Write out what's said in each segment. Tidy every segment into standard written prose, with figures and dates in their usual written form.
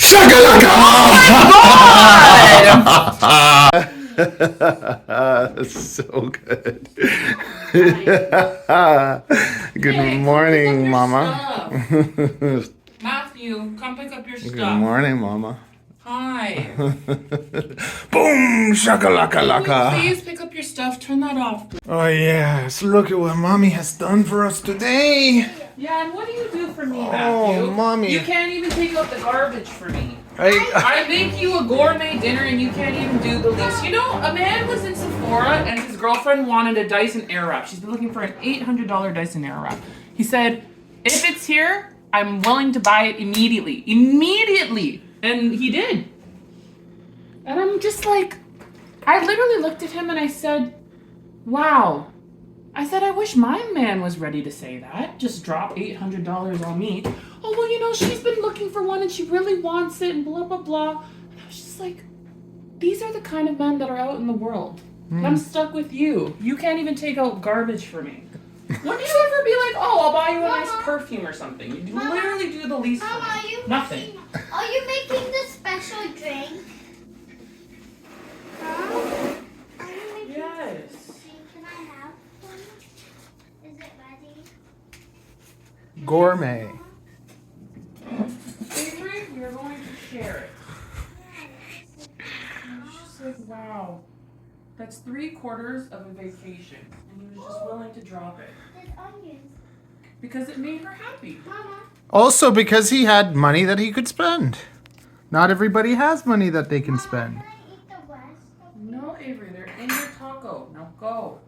Shakalaka! So good. Good morning, Mama. Matthew, come pick up your stuff. Good morning, Mama. Hi. Boom! Shakalaka Can laka. you please pick up your stuff? Turn that off. Oh yes, look at what Mommy has done for us today. Yeah, and what do you do for me, Matthew? Oh, Mommy. You can't even take out the garbage for me. I I make you a gourmet dinner and you can't even do the least. You know, a man was in Sephora and his girlfriend wanted a Dyson Airwrap. She's been looking for an $800 Dyson Airwrap. He said, if it's here, I'm willing to buy it immediately. Immediately! And he did. And I'm just like, I literally looked at him and I said, wow. I said, I wish my man was ready to say that. Just drop $800 on me. Oh, well, you know, she's been looking for one and she really wants it and blah, blah, blah. And I was just like, these are the kind of men that are out in the world. And I'm stuck with you. You can't even take out garbage for me. When do you ever be like, oh, I'll buy you a nice perfume or something? You literally do the least for me. Nothing. Are you making the special drink? Huh? Are you making Yes. Can I have one? Is it ready? gourmet. Avery, we are going to share it. And it's just like, wow. That's 3/4 of a vacation. And he was just willing to drop it. There's onions. Because it made her happy. Mama. Also because he had money that he could spend. Not everybody has money that they can spend. Can I eat the rest? No, Avery, they're in your taco. Now go.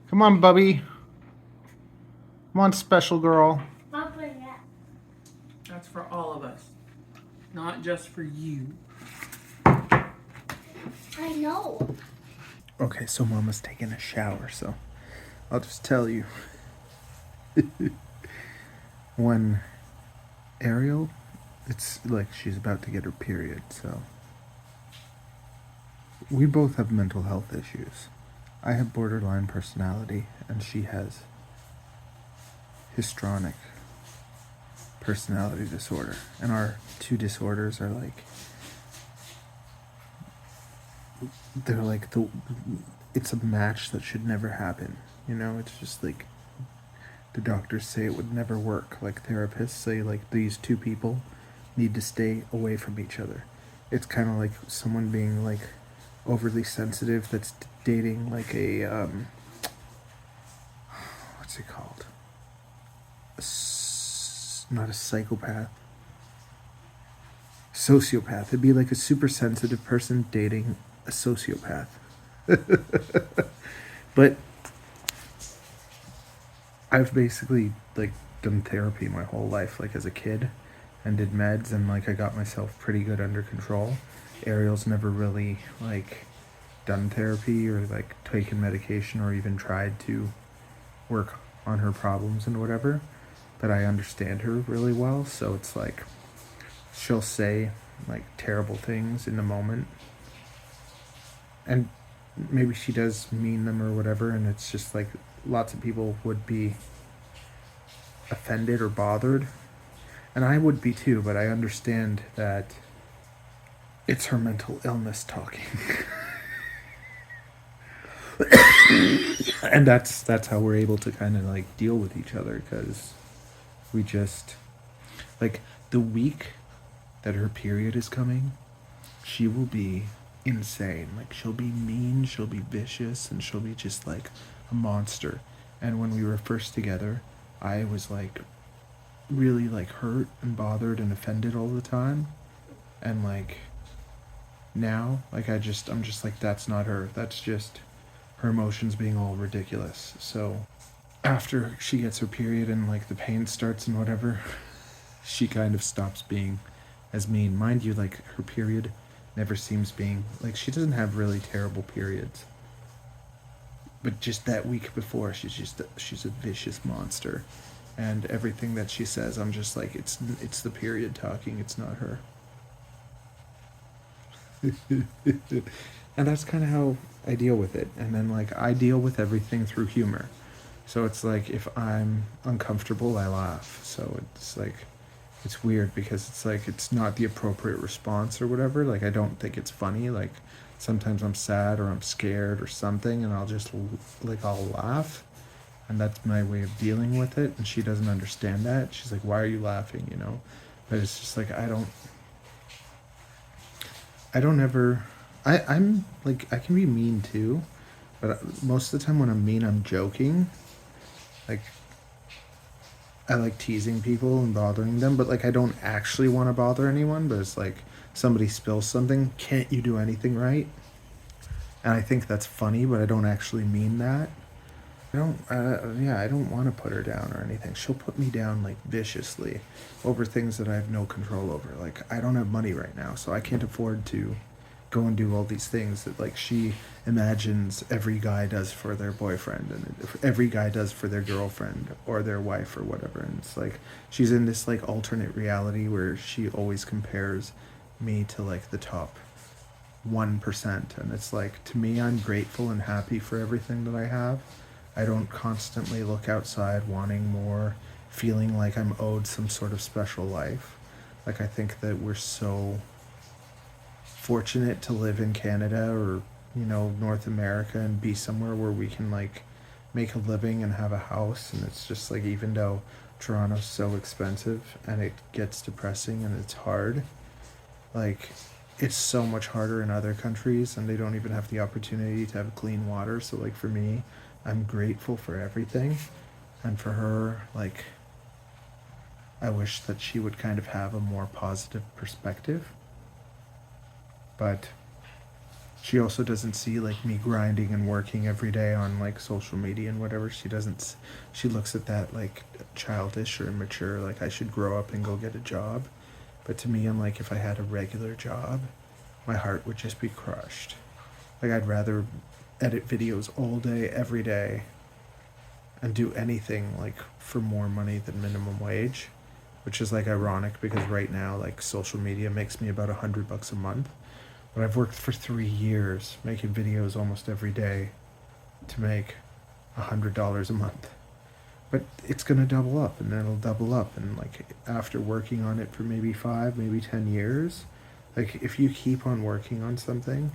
Come on, Bubby. Come on, special girl. I'll bring it. That's for all of us. Not just for you. I know. Okay, so Mama's taking a shower, so I'll just tell you. When Ariel, it's like she's about to get her period, so we both have mental health issues. I have borderline personality, and she has histrionic personality disorder. And our two disorders are like, they're like it's a match that should never happen. You know, it's just like the doctors say it would never work. Like therapists say, like these two people need to stay away from each other. It's kind of like someone being like overly sensitive that's dating like a what's it called? Not a psychopath. Sociopath. It'd be like a super sensitive person dating a sociopath. But I've basically like done therapy my whole life, like as a kid, and did meds, and like I got myself pretty good under control. Ariel's never really like done therapy or like taken medication or even tried to work on her problems and whatever, but I understand her really well, so it's like she'll say like terrible things in the moment, and maybe she does mean them or whatever, and it's just like lots of people would be offended or bothered, and I would be too, but I understand that it's her mental illness talking. And that's how we're able to kind of like deal with each other, because we just like the week that her period is coming, she will be insane. Like she'll be mean, she'll be vicious, and she'll be just like a monster. And when we were first together, I was like really like hurt and bothered and offended all the time, and like now like I'm just like, that's not her, that's just her emotions being all ridiculous. So after she gets her period and like the pain starts and whatever, she kind of stops being as mean. Mind you, like her period never seems being like, she doesn't have really terrible periods, but just that week before, she's a vicious monster, and everything that she says, I'm just like, it's the period talking, it's not her. And that's kind of how I deal with it. And then like I deal with everything through humor. So it's like if I'm uncomfortable, I laugh. So it's like it's weird because it's like it's not the appropriate response or whatever. Like I don't think it's funny. Like sometimes I'm sad or I'm scared or something, and I'll just like I'll laugh, and that's my way of dealing with it. And she doesn't understand that. She's like, "Why are you laughing?" You know, but it's just like I don't ever. I'm like I can be mean too, but most of the time when I'm mean, I'm joking. Like I like teasing people and bothering them, but like I don't actually want to bother anyone. But it's like somebody spills something, can't you do anything right? And I think that's funny, but I don't actually mean that. I don't want to put her down or anything. She'll put me down like viciously over things that I have no control over. Like I don't have money right now, so I can't afford to go and do all these things that like she imagines every guy does for their boyfriend and every guy does for their girlfriend or their wife or whatever. And it's like she's in this like alternate reality where she always compares me to like the top 1%. And it's like, to me, I'm grateful and happy for everything that I have. I don't constantly look outside wanting more, feeling like I'm owed some sort of special life. Like I think that we're so fortunate to live in Canada or, you know, North America and be somewhere where we can like make a living and have a house. And it's just like, even though Toronto's so expensive and it gets depressing and it's hard, like it's so much harder in other countries and they don't even have the opportunity to have clean water. So like for me, I'm grateful for everything. And for her, like I wish that she would kind of have a more positive perspective. But she also doesn't see like me grinding and working every day on like social media and whatever. She looks at that like childish or immature, like I should grow up and go get a job. But to me, I'm like, if I had a regular job, my heart would just be crushed. Like I'd rather edit videos all day every day and do anything like for more money than minimum wage, which is like ironic because right now like social media makes me about $100 a month. But I've worked for 3 years making videos almost every day to make $100 a month. But it's gonna double up, and then it'll double up, and like after working on it for maybe 5, maybe 10 years, like if you keep on working on something,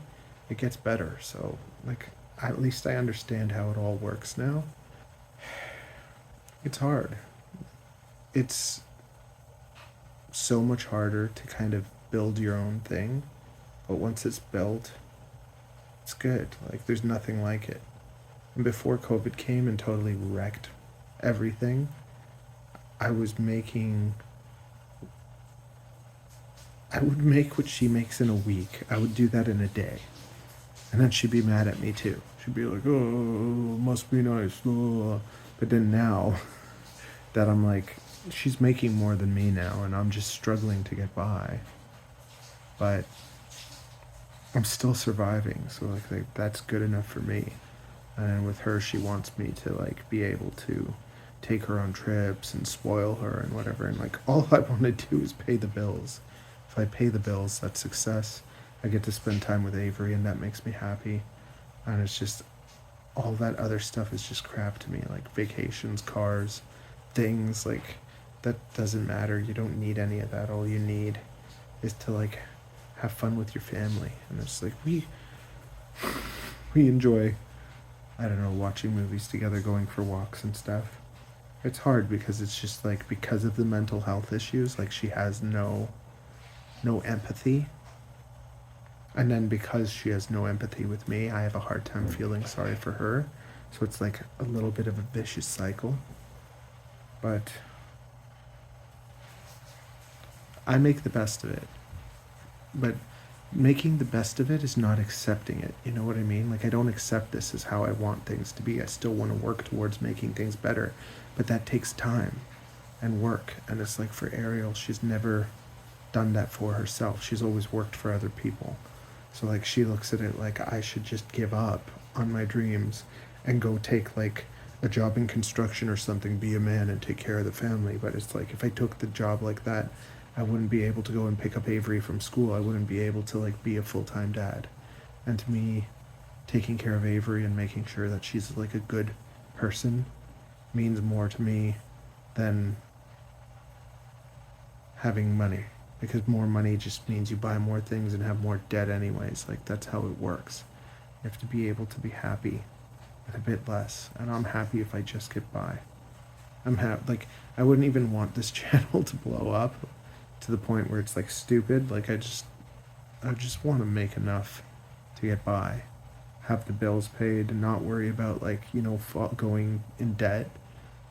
it gets better. So like at least I understand how it all works now. It's hard. It's so much harder to kind of build your own thing, but once it's built, it's good. Like there's nothing like it. And before COVID came and totally wrecked everything, I would make what she makes in a week. I would do that in a day. And then she'd be mad at me too. She'd be like, "Oh, must be nice." Oh. But then now that I'm like, she's making more than me now and I'm just struggling to get by. But I'm still surviving, so like that's good enough for me. And with her, she wants me to like be able to take her on trips and spoil her and whatever. And like all I want to do is pay the bills. If I pay the bills, that's success. I get to spend time with Avery, and that makes me happy. And it's just all that other stuff is just crap to me, like vacations, cars, things like that doesn't matter. You don't need any of that. All you need is to like have fun with your family. And it's like we enjoy, I don't know, watching movies together, going for walks and stuff. It's hard because it's just like, because of the mental health issues, like she has no empathy. And then because she has no empathy with me, I have a hard time feeling sorry for her. So it's like a little bit of a vicious cycle. But I make the best of it. But making the best of it is not accepting it. You know what I mean? Like I don't accept this as how I want things to be. I still want to work towards making things better. But that takes time and work. And it's like for Ariel, she's never done that for herself. She's always worked for other people. So like she looks at it like I should just give up on my dreams and go take like a job in construction or something, be a man and take care of the family. But it's like if I took the job like that, I wouldn't be able to go and pick up Avery from school. I wouldn't be able to like be a full-time dad. And to me, taking care of Avery and making sure that she's like a good person means more to me than having money, because more money just means you buy more things and have more debt anyways. Like, that's how it works. You have to be able to be happy with a bit less, and I'm happy if I just get by. Like, I wouldn't even want this channel to blow up to the point where it's like stupid. Like, I just want to make enough to get by, have the bills paid, and not worry about, like, you know, going in debt.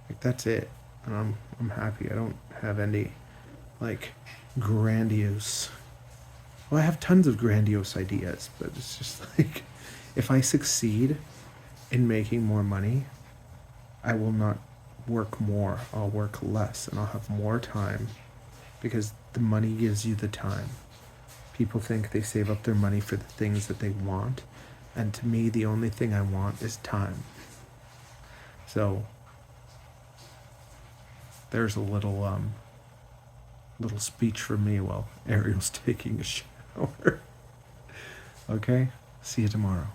Like, that's it. And I'm happy. I don't have any, like, grandiose. Well, I have tons of grandiose ideas, but it's just like, if I succeed in making more money, I will not work more. I'll work less, and I'll have more time, because the money gives you the time. People think they save up their money for the things that they want, and to me, the only thing I want is time. So there's a little speech from me while Ariel's taking a shower. Okay? See you tomorrow.